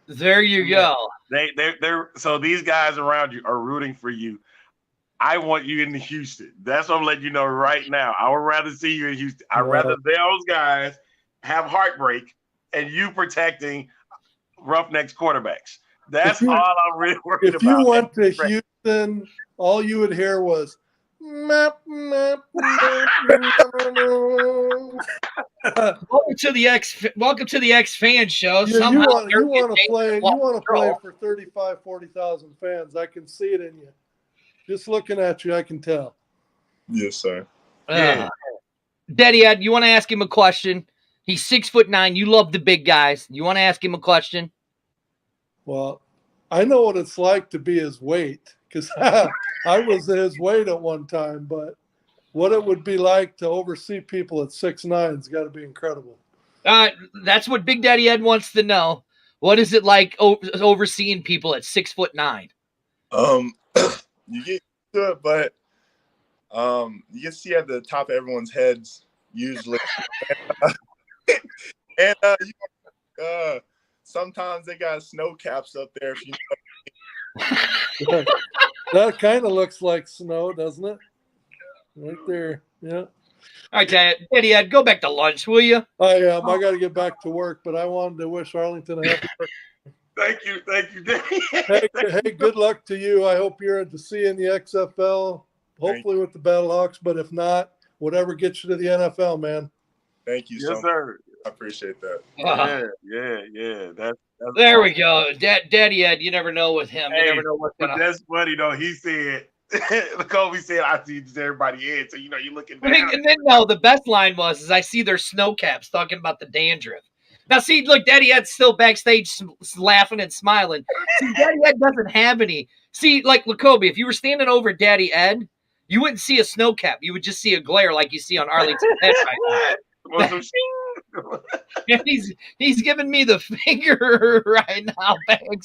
There you go. They're so these guys around you are rooting for you. I want you in Houston. That's what I'm letting you know right now. I would rather see you in Houston. I'd rather those guys have heartbreak and you protecting Roughnecks quarterbacks. That's all I'm really worried about. If you went to Houston, all you would hear was map, map, map, Welcome to the X Fan Show. Yeah, you want to play for 35,000, 40,000 fans. I can see it in you. Just looking at you, I can tell. Yes, sir. Daddy Ed, you want to ask him a question? He's 6'9". You love the big guys. You want to ask him a question? Well, I know what it's like to be his weight because I was his weight at one time, but what it would be like to oversee people at 6'9" has got to be incredible. That's what Big Daddy Ed wants to know. What is it like overseeing people at 6'9"? You get to it, but you can see at the top of everyone's heads usually, and sometimes they got snow caps up there. If you That kind of looks like snow, doesn't it? Right there. Yeah. All right, Daddy Ed, go back to lunch, will you? I am. I got to get back to work, but I wanted to wish Arlington a happy birthday. Thank you, Daddy. Hey, good luck to you. I hope you're to see in the XFL, hopefully with the Battlehawks, but if not, whatever gets you to the NFL, man. thank you so Yes, much. sir. I appreciate that. Yeah. That's There we go. Daddy Ed, you never know with him. You Hey, never know what's But going to that's funny though. He said, Kobe said, "I see just everybody in." So you're looking down. And then, no, the best line was, I see their snow caps talking about the dandruff. Now, see, look, Daddy Ed's still backstage laughing and smiling. See, Daddy Ed doesn't have any. See, like, Lacobe, if you were standing over Daddy Ed, you wouldn't see a snow cap. You would just see a glare like you see on Arlington Head right now. And he's giving me the finger right now backstage.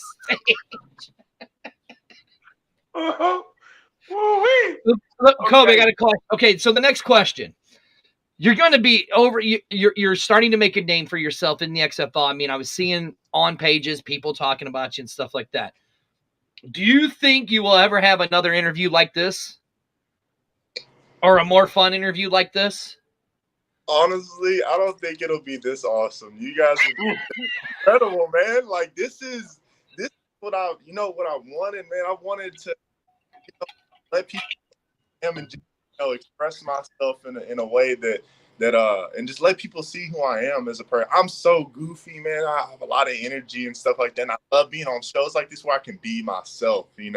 Look, Kobe, I got to call. Okay, so the next question. You're going to be over. You're starting to make a name for yourself in the XFL. I mean, I was seeing on pages people talking about you and stuff like that. Do you think you will ever have another interview like this, or a more fun interview like this? Honestly, I don't think it'll be this awesome. You guys are incredible, man. Like this is what I wanted, man. I wanted to let people and express myself in a way that and just let people see who I am as a person. I'm so goofy, man. I have a lot of energy and stuff like that. And I love being on shows like this where I can be myself, This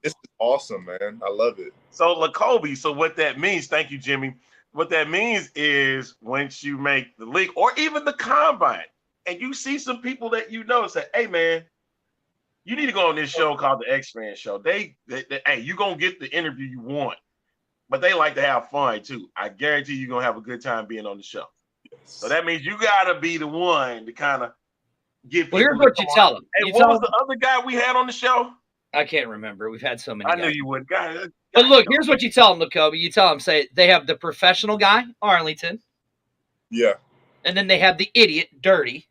is awesome, man. I love it. So Lacobe, so what that means, thank you, Jimmy. What that means is once you make the league or even the combine and you see some people that say, hey man, you need to go on this show called the X-Man Show. Hey, you're going to get the interview you want, but they like to have fun too. I guarantee you're going to have a good time being on the show. Yes. So that means you got to be the one to kind of get people. Well, here's what you tell them. Hey, what was the other guy we had on the show? I can't remember. We've had so many. I knew you would. But look, here's what you tell them, Lacobe. You tell them, say they have the professional guy, Arlington. Yeah. And then they have the idiot, Dirty.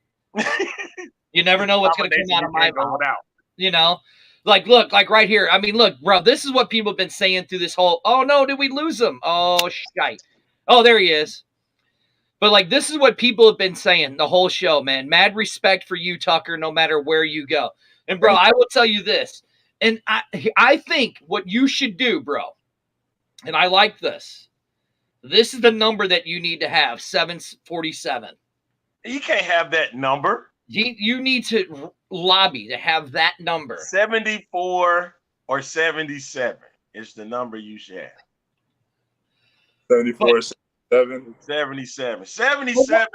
You never know what's going to come out of my mouth. Like right here. I mean, look, bro, this is what people have been saying through this whole, oh, no, did we lose him? Oh, shite. Oh, there he is. But, like, this is what people have been saying the whole show, man. Mad respect for you, Tucker, no matter where you go. And, bro, I will tell you this. And I think what you should do, bro, and I like this. This is the number that you need to have, 747. You can't have that number. You need to lobby to have that number. 74 or 77 is the number you should have. 74, 77. 77.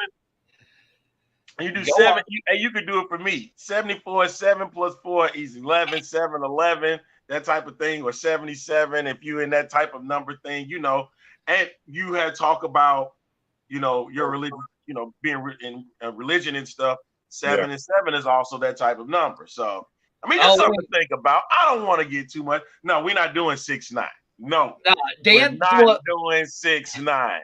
You do 7. You could do it for me. 74, 7 plus 4 is 11, 7, 11, that type of thing, or 77 if you're in that type of number thing, And you had talk about, your religion, being in religion and stuff. 7 and 7 is also that type of number. So, I mean, that's something to think about. I don't want to get too much. No, we're not doing 6'9". No, Dan, we're not doing 6'9".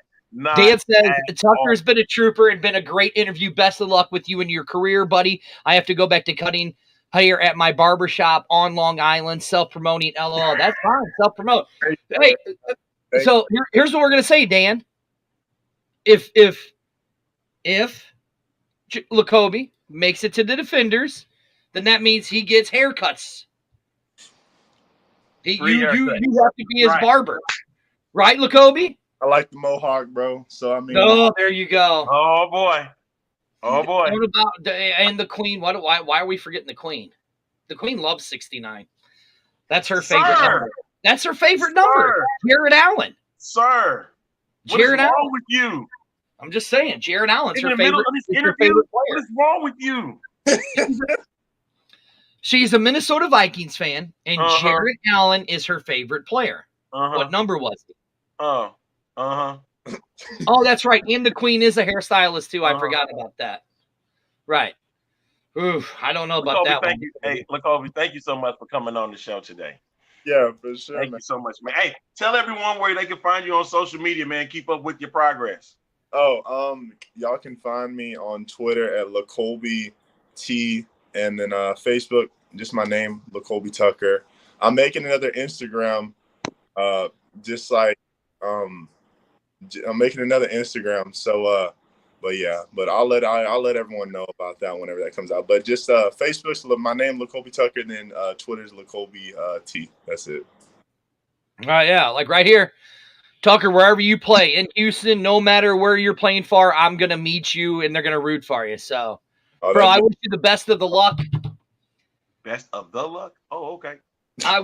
Dan says Tucker's been a trooper and been a great interview. Best of luck with you in your career, buddy. I have to go back to cutting hair at my barbershop on Long Island, self-promoting. LOL. That's fine. Self-promote. Hey, so here's what we're gonna say, Dan. If Lacobe makes it to the Defenders, then that means he gets haircuts. You have to be his barber, right, Lacobe? I like the mohawk, bro. So I mean, oh, there you go. Oh boy. What about the Queen? Why are we forgetting the Queen? The Queen loves 69. That's her favorite number. That's her favorite number. Jared Allen. Sir. Jared Allen. What's wrong with you? I'm just saying, Jared Allen's her favorite. Her favorite player. What is wrong with you? She's a Minnesota Vikings fan, and Jared Allen is her favorite player. What number was he? Oh, that's right. And the Queen is a hairstylist too. I forgot about that. Right. Oof, I don't know about that one. Hey, Lacobe, thank you so much for coming on the show today. Yeah, for sure. Thank you so much, man. Hey, tell everyone where they can find you on social media, man. Keep up with your progress. Oh, y'all can find me on Twitter at Lacobe T, and then Facebook, just my name, LaColby Tucker. I'm making another Instagram, just like I'm making another Instagram. So, but I'll let everyone know about that whenever that comes out. But just Facebook's my name, LaColby Tucker, and then Twitter's LaColby T. That's it. Yeah, like right here. Tucker, wherever you play in Houston, no matter where you're playing for, I'm going to meet you and they're going to root for you. So, bro, I wish you the best of the luck. Best of the luck? Oh, okay. I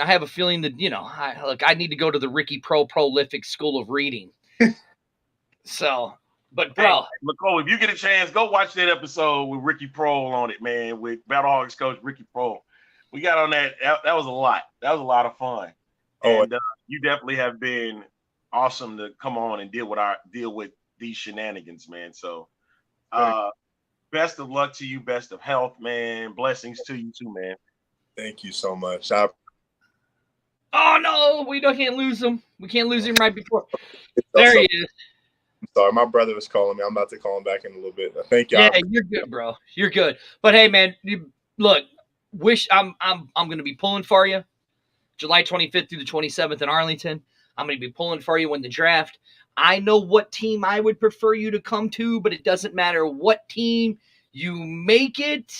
have a feeling that, I need to go to the Ricky Prolific School of Reading. So, but bro. Hey, Nicole, if you get a chance, go watch that episode with Ricky Prohl on it, man, with Battlehawks coach Ricky Prohl. We got on that. That was a lot. That was a lot of fun. And you definitely have been awesome to come on and deal with these shenanigans, man. So, best of luck to you. Best of health, man. Blessings to you too, man. Thank you so much. Oh no, we can't lose him. We can't lose him right before. There he is. I'm sorry, my brother was calling me. I'm about to call him back in a little bit. Thank you. Yeah, you're good, bro. You're good. But hey, man, look. I'm going to be pulling for you. July 25th through the 27th in Arlington. I'm going to be pulling for you in the draft. I know what team I would prefer you to come to, but it doesn't matter what team you make it.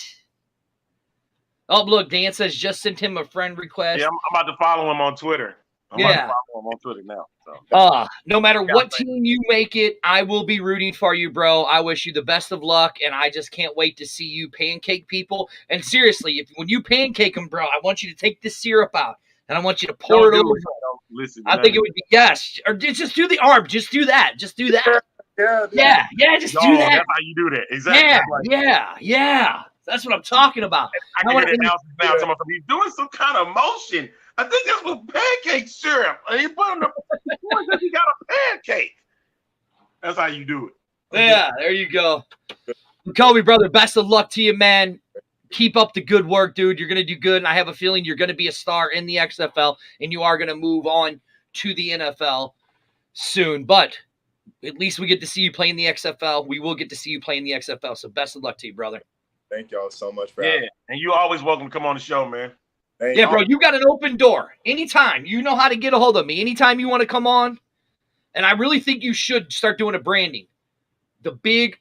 Oh, look, Dan says just sent him a friend request. Yeah, I'm about to follow him on Twitter. I'm about to follow him on Twitter now. So. No matter what team you make it, I will be rooting for you, bro. I wish you the best of luck, and I just can't wait to see you pancake people. And seriously, when you pancake them, bro, I want you to take this syrup out. And I want you to pour it over. Listen, I think it would be yes. Or just do the arm. Just do that. Just do that. Yeah. Just do that. That's how you do that. Exactly. Yeah. That's what I'm talking about. I can hear the announcers now. Someone he's doing some kind of motion. I think that's with pancake syrup. And he put on the he got a pancake. That's how you do it. Yeah, there you go. Kobe, brother, best of luck to you, man. Keep up the good work, dude. You're going to do good, and I have a feeling you're going to be a star in the XFL, and you are going to move on to the NFL soon. But at least we get to see you play in the XFL. We will get to see you play in the XFL, so best of luck to you, brother. Thank y'all so much for having me. And you're always welcome to come on the show, man. Yeah, bro, you got an open door. Anytime. You know how to get a hold of me. Anytime you want to come on. And I really think you should start doing a branding. The big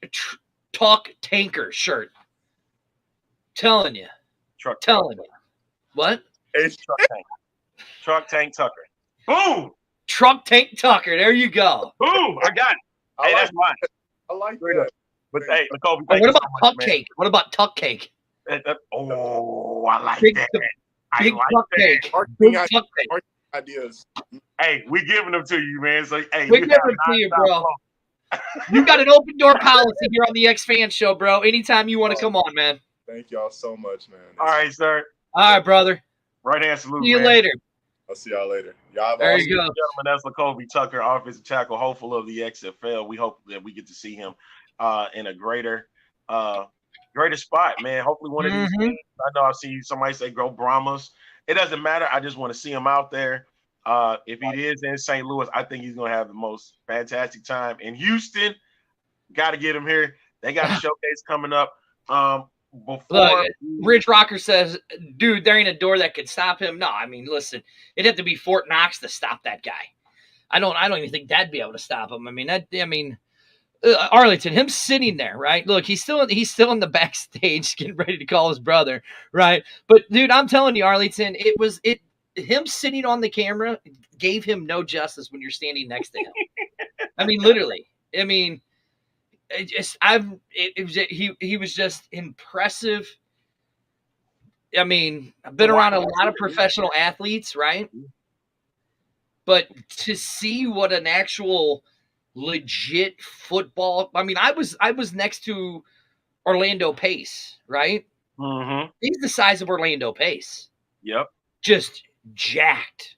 Talk Tanker shirt. Telling you. Telling you. What? It's Truck Tank Tucker. Boom! Truck Tank Tucker. There you go. Boom! I got it. Hey, that's mine. I like that. But hey, Nicole, what about Tuck Cake? What about Tuck Cake? I like that. Big Tuck Cake. Big Tuck Cake. Ideas. Hey, we giving them to you, man. So hey, we're giving them to you, bro. You got an open door policy here on the X Fan Show, bro. Anytime you want to come on, man. Thank y'all so much, man. All right, sir. All right, brother. Right hand salute. See you later. I'll see y'all later. Y'all there you go. Gentlemen, that's LaColby Tucker, offensive tackle, hopeful of the XFL. We hope that we get to see him in a greater spot, man. Hopefully one of these games. I know I've seen somebody say go Brahmas. It doesn't matter. I just want to see him out there. If he is in St. Louis, I think he's going to have the most fantastic time. In Houston, got to get him here. They got a showcase coming up. Look, Ridge Rocker says, dude, there ain't a door that could stop him. No, I mean, listen, it'd have to be Fort Knox to stop that guy. I don't even think that'd be able to stop him. Arlington, him sitting there, right? Look, he's still in the backstage getting ready to call his brother, right? But dude, I'm telling you, Arlington, him sitting on the camera gave him no justice when you're standing next to him. I mean, literally. I mean, he was just impressive. I mean, I've been around a lot of professional athletes, right? But to see what an actual legit football, I mean, I was next to Orlando Pace, right? Mm-hmm. He's the size of Orlando Pace. Yep. Just jacked.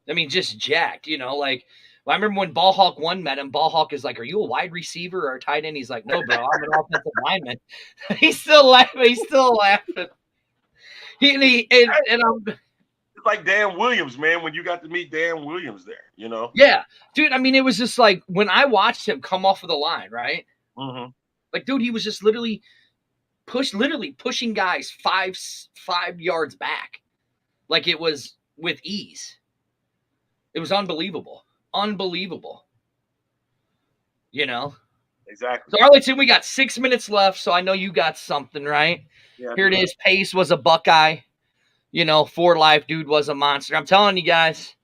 I mean, just jacked, like, I remember when Ball Hawk 1 met him, Ball Hawk is like, are you a wide receiver or a tight end? He's like, no, bro, I'm an offensive lineman. He's still laughing. It's like Dan Williams, man, when you got to meet Dan Williams there, Yeah. Dude, I mean, it was just like when I watched him come off of the line, right? Mm-hmm. Like, dude, he was just literally pushing guys five yards back, like it was with ease. It was unbelievable. You know. Exactly. So Arlington, we got 6 minutes left, so I know you got something, right? Yeah, Here it is. Pace was a Buckeye. You know, For Life dude was a monster. I'm telling you guys.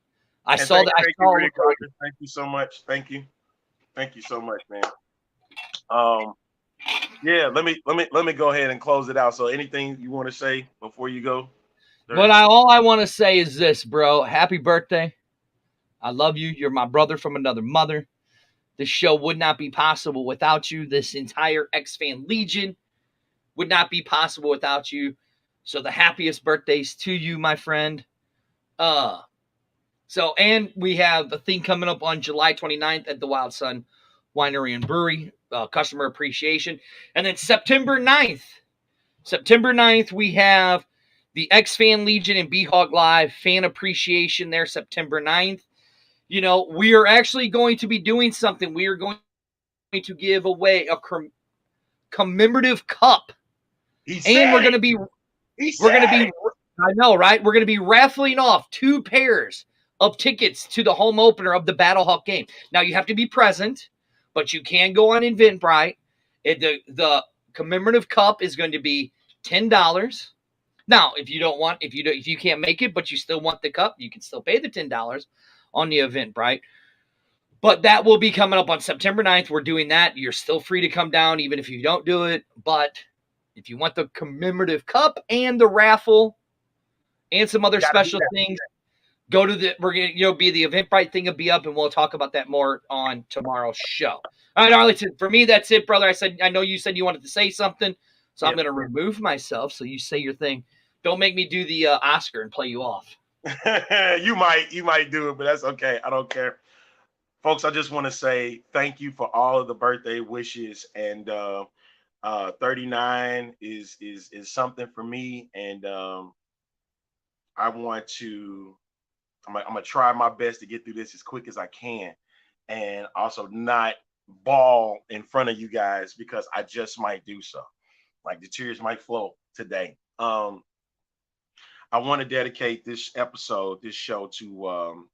I saw that. Thank you, Rick Rogers. Thank you so much. Thank you so much, man. Yeah, let me go ahead and close it out. So, anything you want to say before you go? All I want to say is this, bro. Happy birthday. I love you. You're my brother from another mother. This show would not be possible without you. This entire X-Fan Legion would not be possible without you. So the happiest birthdays to you, my friend. And we have a thing coming up on July 29th at the Wild Sun Winery and Brewery, customer appreciation. And then September 9th, we have the X-Fan Legion and B-Hog Live fan appreciation there, September 9th. You know, we are actually going to be doing something. We are going to give away a commemorative cup. We're going to be, I know, right? We're going to be raffling off 2 pairs of tickets to the home opener of the Battlehawk game. Now, you have to be present, but you can go on Eventbrite. The commemorative cup is going to be $10. Now, if you can't make it, but you still want the cup, you can still pay the $10 on the Eventbrite. But that will be coming up on September 9th. We're doing that. You're still free to come down, even if you don't do it. But if you want the commemorative cup and the raffle and some other special things, go to be the Eventbrite thing will be up, and we'll talk about that more on tomorrow's show. All right, Arlington, for me, that's it, brother. I know you said you wanted to say something, so I'm going to remove myself so you say your thing. Don't make me do the Oscar and play you off. You might do it, but that's okay. I don't care. Folks, I just want to say thank you for all of the birthday wishes, and 39 is something for me, and I'm gonna try my best to get through this as quick as I can, and also not bawl in front of you guys, because I just might do so. Like, the tears might flow today. I want to dedicate this show to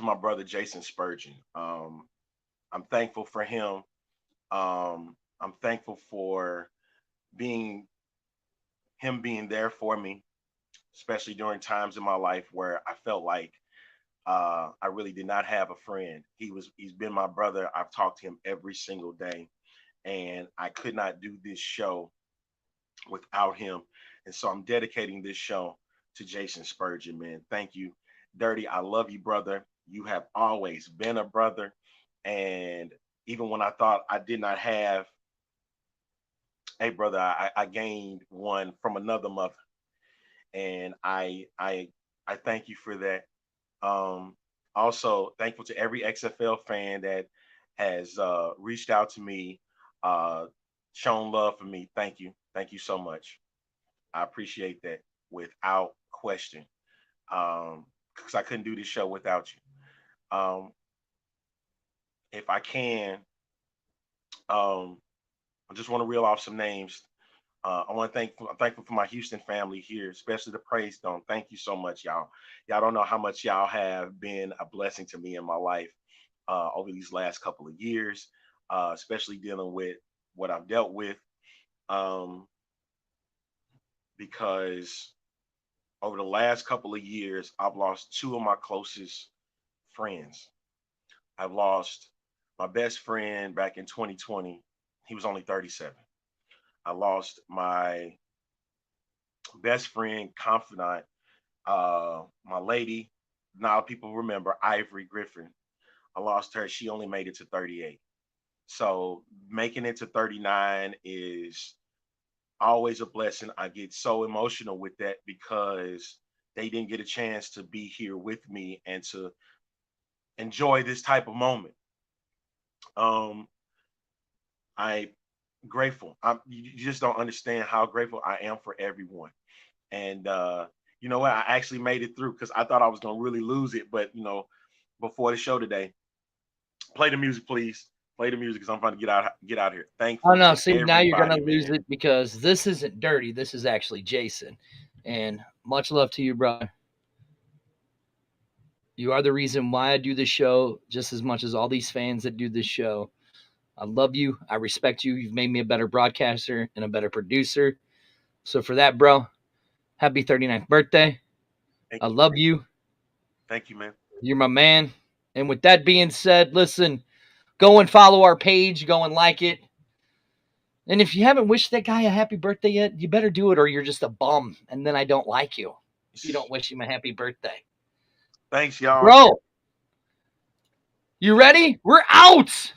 my brother Jason Spurgeon. I'm thankful for him. I'm thankful for being there for me, especially during times in my life where I felt like I really did not have a friend. He's been my brother. I've talked to him every single day, and I could not do this show without him. And so I'm dedicating this show to Jason Spurgeon, man. Thank you. Dirty, I love you, brother. You have always been a brother. And even when I thought I did not have a brother, I gained one from another mother. And I thank you for that. Also thankful to every XFL fan that has reached out to me, shown love for me. Thank you so much. I appreciate that without question, because I couldn't do this show without you. If I can, I just want to reel off some names. I'm thankful for my Houston family here, especially the Praise Dome. Thank you so much, y'all. Y'all don't know how much y'all have been a blessing to me in my life over these last couple of years, especially dealing with what I've dealt with. Because over the last couple of years, I've lost 2 of my closest friends. I've lost my best friend back in 2020. He was only 37. I lost my best friend, confidant, my lady. Now people remember Ivory Griffin. I lost her. She only made it to 38. So making it to 39 is always a blessing. I get so emotional with that because they didn't get a chance to be here with me and to enjoy this type of moment. I'm grateful. You just don't understand how grateful I am for everyone. And you know what? I actually made it through, because I thought I was gonna really lose it. But before the show today, play the music, please. Play the music because I'm trying to get out here. Thank Oh you. no! to See, now you're gonna everybody, lose man. it because this isn't dirty. This is actually Jason, and much love to you, brother. You are the reason why I do this show just as much as all these fans that do this show. I love you. I respect you. You've made me a better broadcaster and a better producer. So for that, bro, happy 39th birthday. Thank I you. love you. Thank you, man. You're my man. And with that being said, listen, go and follow our page. Go and like it. And if you haven't wished that guy a happy birthday yet, you better do it or you're just a bum. And then I don't like you if you don't wish him a happy birthday. Thanks, y'all. Bro, you ready? We're out.